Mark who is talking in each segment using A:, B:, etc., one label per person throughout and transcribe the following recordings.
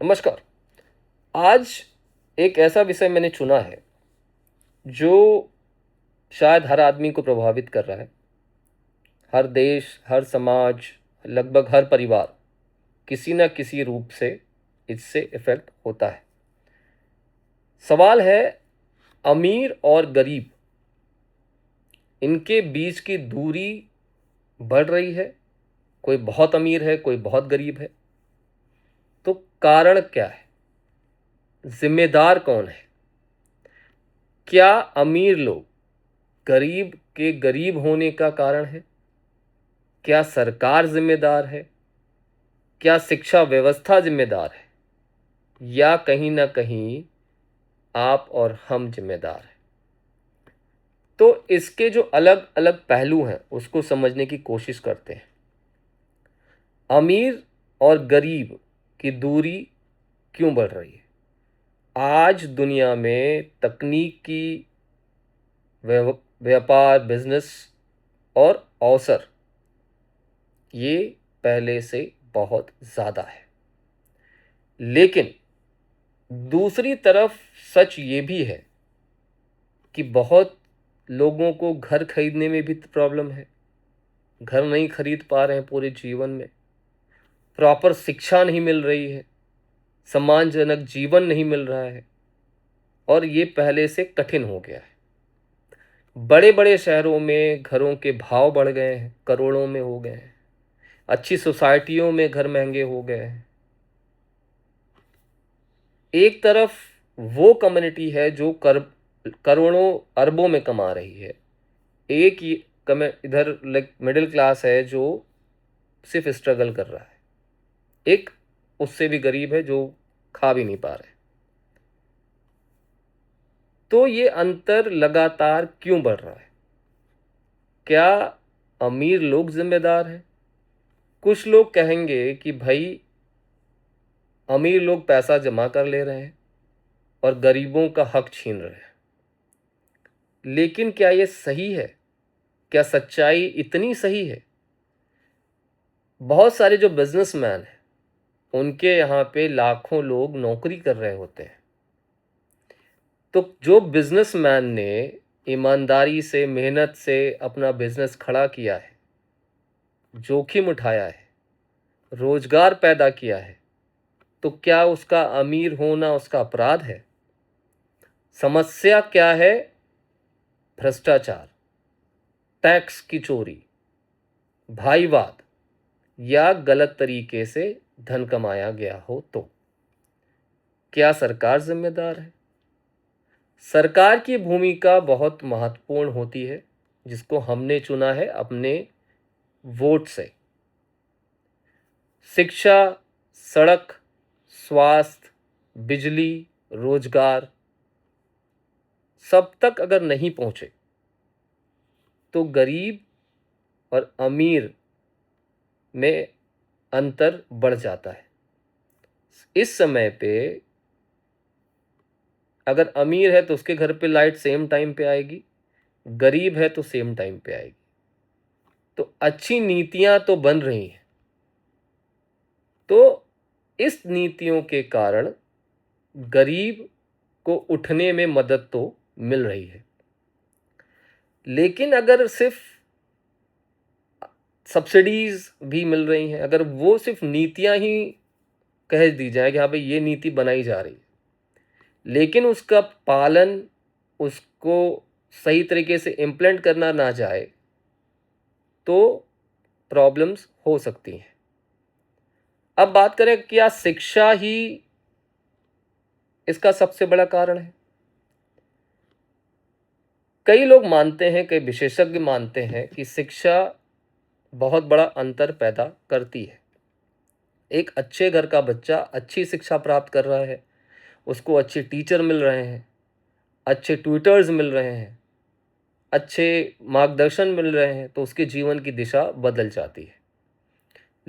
A: नमस्कार। आज एक ऐसा विषय मैंने चुना है जो शायद हर आदमी को प्रभावित कर रहा है। हर देश, हर समाज, लगभग हर परिवार किसी न किसी रूप से इससे इफ़ेक्ट होता है। सवाल है, अमीर और गरीब, इनके बीच की दूरी बढ़ रही है। कोई बहुत अमीर है, कोई बहुत गरीब है। तो कारण क्या है? ज़िम्मेदार कौन है? क्या अमीर लोग गरीब के गरीब होने का कारण है? क्या सरकार ज़िम्मेदार है? क्या शिक्षा व्यवस्था ज़िम्मेदार है? या कहीं न कहीं आप और हम ज़िम्मेदार हैं? तो इसके जो अलग-अलग पहलू हैं, उसको समझने की कोशिश करते हैं। अमीर और गरीब की दूरी क्यों बढ़ रही है? आज दुनिया में तकनीकी व्यापार, बिज़नेस और अवसर, ये पहले से बहुत ज़्यादा है। लेकिन दूसरी तरफ सच ये भी है कि बहुत लोगों को घर खरीदने में भी प्रॉब्लम है। घर नहीं खरीद पा रहे हैं पूरे जीवन में। प्रॉपर शिक्षा नहीं मिल रही है। सम्मानजनक जीवन नहीं मिल रहा है और ये पहले से कठिन हो गया है। बड़े-बड़े शहरों में घरों के भाव बढ़ गए हैं, करोड़ों में हो गए हैं। अच्छी सोसाइटियों में घर महँगे हो गए हैं। एक तरफ वो कम्युनिटी है जो करोड़ों अरबों में कमा रही है। एक ये इधर लाइक मिडिल क्लास है जो सिर्फ स्ट्रगल कर रहा है। एक उससे भी गरीब है जो खा भी नहीं पा रहे। तो ये अंतर लगातार क्यों बढ़ रहा है? क्या अमीर लोग जिम्मेदार हैं? कुछ लोग कहेंगे कि भाई, अमीर लोग पैसा जमा कर ले रहे हैं और गरीबों का हक छीन रहे हैं। लेकिन क्या ये सही है? क्या सच्चाई इतनी सही है? बहुत सारे जो बिजनेसमैन हैं, उनके यहाँ पे लाखों लोग नौकरी कर रहे होते हैं। तो जो बिजनेसमैन ने ईमानदारी से, मेहनत से अपना बिजनेस खड़ा किया है, जोखिम उठाया है, रोजगार पैदा किया है, तो क्या उसका अमीर होना उसका अपराध है? समस्या क्या है? भ्रष्टाचार, टैक्स की चोरी, भाईवाद या गलत तरीके से धन कमाया गया हो तो? क्या सरकार जिम्मेदार है? सरकार की भूमिका बहुत महत्वपूर्ण होती है, जिसको हमने चुना है अपने वोट से। शिक्षा, सड़क, स्वास्थ्य, बिजली, रोजगार सब तक अगर नहीं पहुंचे तो गरीब और अमीर में अंतर बढ़ जाता है। इस समय पे अगर अमीर है तो उसके घर पे लाइट सेम टाइम पे आएगी, गरीब है तो सेम टाइम पे आएगी। तो अच्छी नीतियां तो बन रही हैं। तो इस नीतियों के कारण गरीब को उठने में मदद तो मिल रही है। लेकिन अगर सिर्फ सब्सिडीज भी मिल रही हैं, अगर वो सिर्फ नीतियां ही कह दी जाए कि हाँ भाई ये नीति बनाई जा रही है, लेकिन उसका पालन, उसको सही तरीके से इम्प्लेंट करना ना जाए, तो प्रॉब्लम्स हो सकती हैं। अब बात करें, क्या शिक्षा ही इसका सबसे बड़ा कारण है? कई लोग मानते हैं, कई विशेषज्ञ मानते हैं कि शिक्षा बहुत बड़ा अंतर पैदा करती है। एक अच्छे घर का बच्चा अच्छी शिक्षा प्राप्त कर रहा है, उसको अच्छे टीचर मिल रहे हैं, अच्छे ट्यूटर्स मिल रहे हैं, अच्छे मार्गदर्शन मिल रहे हैं, तो उसके जीवन की दिशा बदल जाती है।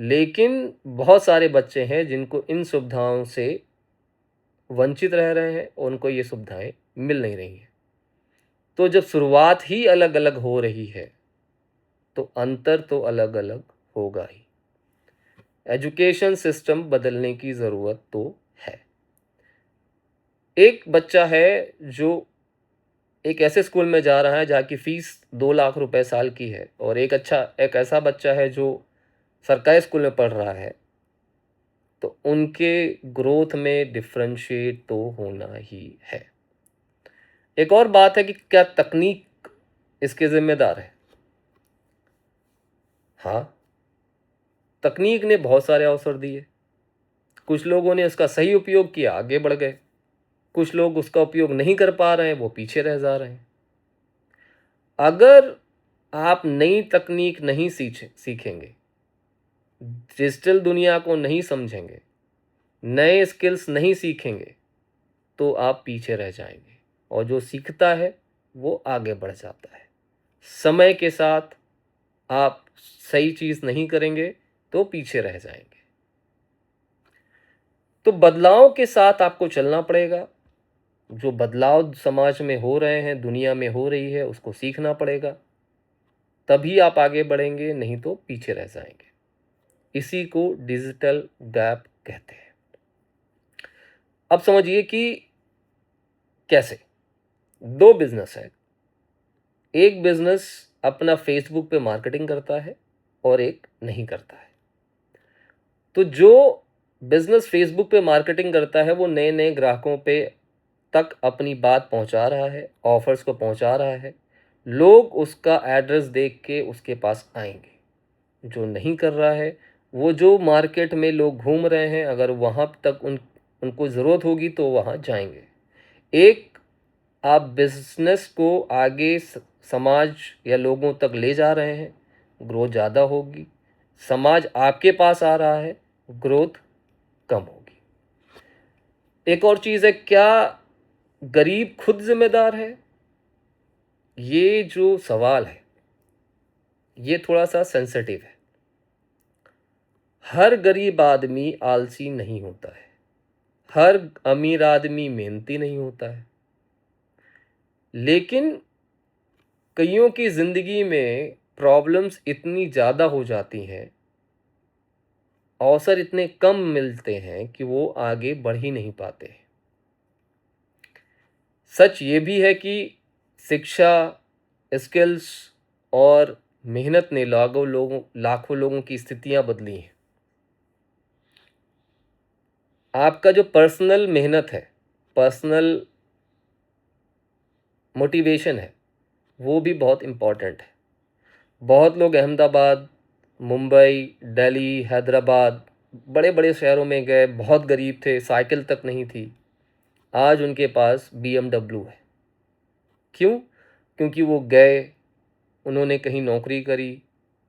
A: लेकिन बहुत सारे बच्चे हैं जिनको इन सुविधाओं से वंचित रह रहे हैं, उनको ये सुविधाएं मिल नहीं रही हैं। तो जब शुरुआत ही अलग अलग हो रही है, तो अंतर तो अलग अलग होगा ही। एजुकेशन सिस्टम बदलने की ज़रूरत तो है। एक बच्चा है जो एक ऐसे स्कूल में जा रहा है जहाँ की फ़ीस 2 लाख रुपए साल की है, और एक ऐसा बच्चा है जो सरकारी स्कूल में पढ़ रहा है, तो उनके ग्रोथ में डिफ़रेंशिएट तो होना ही है। एक और बात है कि क्या तकनीक इसके ज़िम्मेदार है? हाँ, तकनीक ने बहुत सारे अवसर दिए। कुछ लोगों ने उसका सही उपयोग किया, आगे बढ़ गए। कुछ लोग उसका उपयोग नहीं कर पा रहे हैं, वो पीछे रह जा रहे हैं। अगर आप नई तकनीक नहीं सीखेंगे, डिजिटल दुनिया को नहीं समझेंगे, नए स्किल्स नहीं सीखेंगे, तो आप पीछे रह जाएँगे, और जो सीखता है, वो आगे बढ़ जाता है। समय के साथ आप सही चीज़ नहीं करेंगे, तो पीछे रह जाएँगे। तो बदलाव के साथ आपको चलना पड़ेगा। जो बदलाव समाज में हो रहे हैं, दुनिया में हो रही है, उसको सीखना पड़ेगा। तभी आप आगे बढ़ेंगे, नहीं तो पीछे रह जाएँगे। इसी को डिजिटल गैप कहते हैं। अब समझिए कि कैसे? 2 बिज़नेस हैं। एक बिज़नेस अपना फ़ेसबुक पे मार्केटिंग करता है और एक नहीं करता है। तो जो बिज़नेस फ़ेसबुक पे मार्केटिंग करता है, वो नए-नए ग्राहकों पे तक अपनी बात पहुंचा रहा है, ऑफ़र्स को पहुंचा रहा है। लोग उसका एड्रेस देख के उसके पास आएँगे। जो नहीं कर रहा है, वो जो मार्केट में लोग घूम रहे हैं, अगर वहाँ तक उनको ज़रूरत होगी तो वहाँ जाएँगे। एक आप बिज़नेस को आगे समाज या लोगों तक ले जा रहे हैं, ग्रोथ ज़्यादा होगी। समाज आपके पास आ रहा है, ग्रोथ कम होगी। एक और चीज़ है, क्या गरीब खुद ज़िम्मेदार है? ये जो सवाल है, ये थोड़ा-सा सेंसिटिव है। हर गरीब आदमी आलसी नहीं होता है। हर अमीर आदमी मेहनती नहीं होता है। लेकिन कइयों की ज़िंदगी में प्रॉब्लम्स इतनी ज़्यादा हो जाती हैं, अवसर इतने कम मिलते हैं कि वो आगे बढ़ ही नहीं पाते। सच ये भी है कि शिक्षा, स्किल्स और मेहनत ने लाखों लोगों की स्थितियाँ बदली हैं। आपका जो पर्सनल मेहनत है, पर्सनल मोटिवेशन है, वो भी बहुत इम्पोर्टेंट है। बहुत लोग अहमदाबाद, मुंबई, दिल्ली, हैदराबाद, बड़े-बड़े शहरों में गए, बहुत गरीब थे, साइकिल तक नहीं थी। आज उनके पास बीएमडब्ल्यू है। क्यों? क्योंकि वो गए, उन्होंने कहीं नौकरी करी,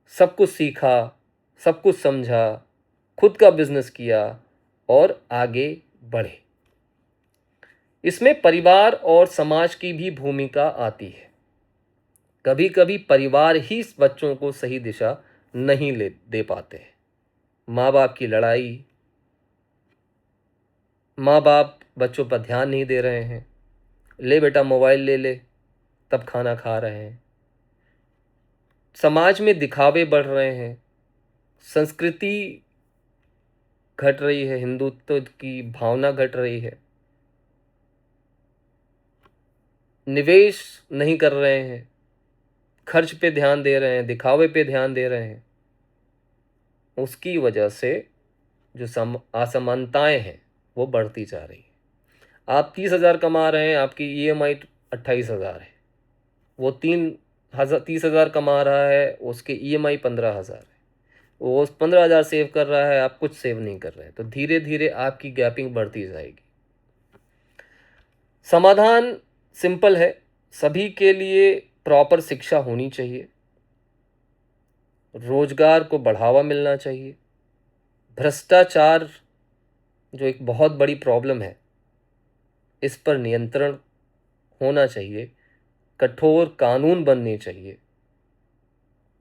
A: सब कुछ सीखा, सब कुछ समझा, खुद का बिज़नेस किया और आगे बढ़े। इसमें परिवार और समाज की भी भूमिका आती है। कभी-कभी परिवार ही इस बच्चों को सही दिशा नहीं ले दे पाते हैं। माँ-बाप की लड़ाई, माँ-बाप बच्चों पर ध्यान नहीं दे रहे हैं। ले बेटा मोबाइल ले ले, तब खाना खा रहे हैं। समाज में दिखावे बढ़ रहे हैं। संस्कृति घट रही है, हिंदुत्व की भावना घट रही है। निवेश नहीं कर रहे हैं, खर्च पे ध्यान दे रहे हैं, दिखावे पे ध्यान दे रहे हैं। उसकी वजह से जो असमानताएं हैं, वो बढ़ती जा रही हैं। आप 30,000 कमा रहे हैं, आपकी ईएमआई 28,000 है। वो 30,000 कमा रहा है, उसके ईएमआई 15,000 है। वो 15,000 सेव कर रहा है, आप कुछ सेव नहीं कर रहे हैं। तो धीरे धीरे आपकी गैपिंग बढ़ती जाएगी। समाधान सिंपल है, सभी के लिए प्रॉपर शिक्षा होनी चाहिए, रोजगार को बढ़ावा मिलना चाहिए, भ्रष्टाचार जो एक बहुत बड़ी प्रॉब्लम है, इस पर नियंत्रण होना चाहिए, कठोर कानून बनने चाहिए,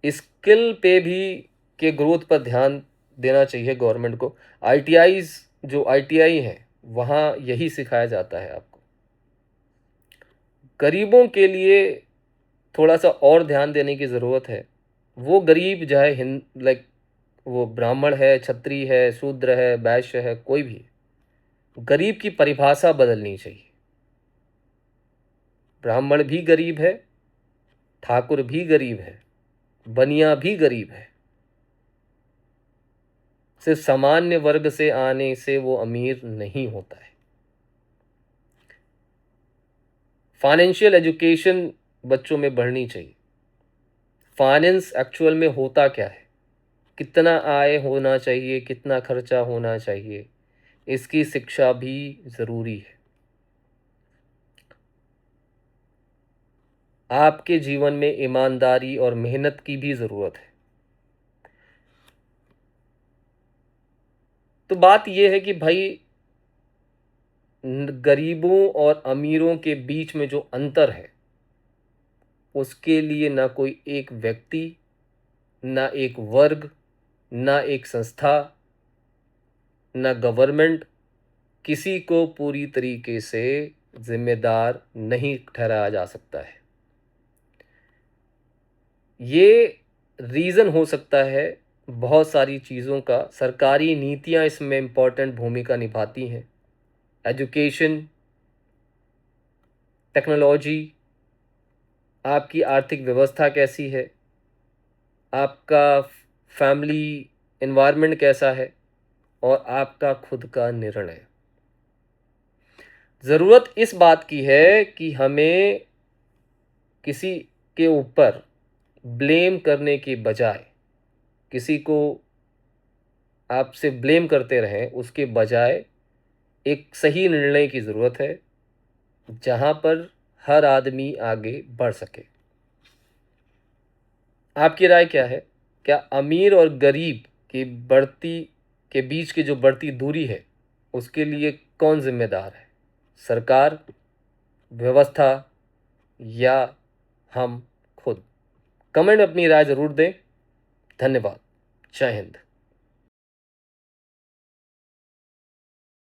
A: स्किल पे भी के ग्रोथ पर ध्यान देना चाहिए गवर्नमेंट को। आईटीआईज जो आईटीआई हैं, वहाँ यही सिखाया जाता है आपको। गरीबों के लिए थोड़ा-सा और ध्यान देने की ज़रूरत है। वो गरीब चाहे लाइक वो ब्राह्मण है, क्षत्रिय है, शूद्र है, वैश्य है, कोई भी। गरीब की परिभाषा बदलनी चाहिए। ब्राह्मण भी गरीब है, ठाकुर भी गरीब है, बनिया भी गरीब है। सिर्फ सामान्य वर्ग से आने से वो अमीर नहीं होता है। फाइनेंशियल एजुकेशन बच्चों में बढ़नी चाहिए। फाइनेंस एक्चुअल में होता क्या है, कितना आय होना चाहिए, कितना खर्चा होना चाहिए, इसकी शिक्षा भी ज़रूरी है। आपके जीवन में ईमानदारी और मेहनत की भी ज़रूरत है। तो बात यह है कि भाई गरीबों और अमीरों के बीच में जो अंतर है, उसके लिए ना कोई एक व्यक्ति, ना एक वर्ग, ना एक संस्था, ना गवर्नमेंट किसी को पूरी तरीके से जिम्मेदार नहीं ठहराया जा सकता है। ये रीज़न हो सकता है बहुत सारी चीज़ों का। सरकारी नीतियाँ इसमें इम्पॉर्टेंट भूमिका निभाती हैं। एजुकेशन, टेक्नोलॉजी, आपकी आर्थिक व्यवस्था कैसी है, आपका फैमिली एनवायरनमेंट कैसा है, और आपका खुद का निर्णय। ज़रूरत इस बात की है कि हमें किसी के ऊपर ब्लेम करने के बजाय, किसी को आपसे ब्लेम करते रहें उसके बजाय एक सही निर्णय की ज़रूरत है, जहाँ पर हर आदमी आगे बढ़ सके। आपकी राय क्या है? क्या अमीर और गरीब की बढ़ती के बीच की जो बढ़ती दूरी है, उसके लिए कौन ज़िम्मेदार है? सरकार, व्यवस्था, या हम खुद? कमेंट में अपनी राय ज़रूर दें। धन्यवाद। जय हिंद।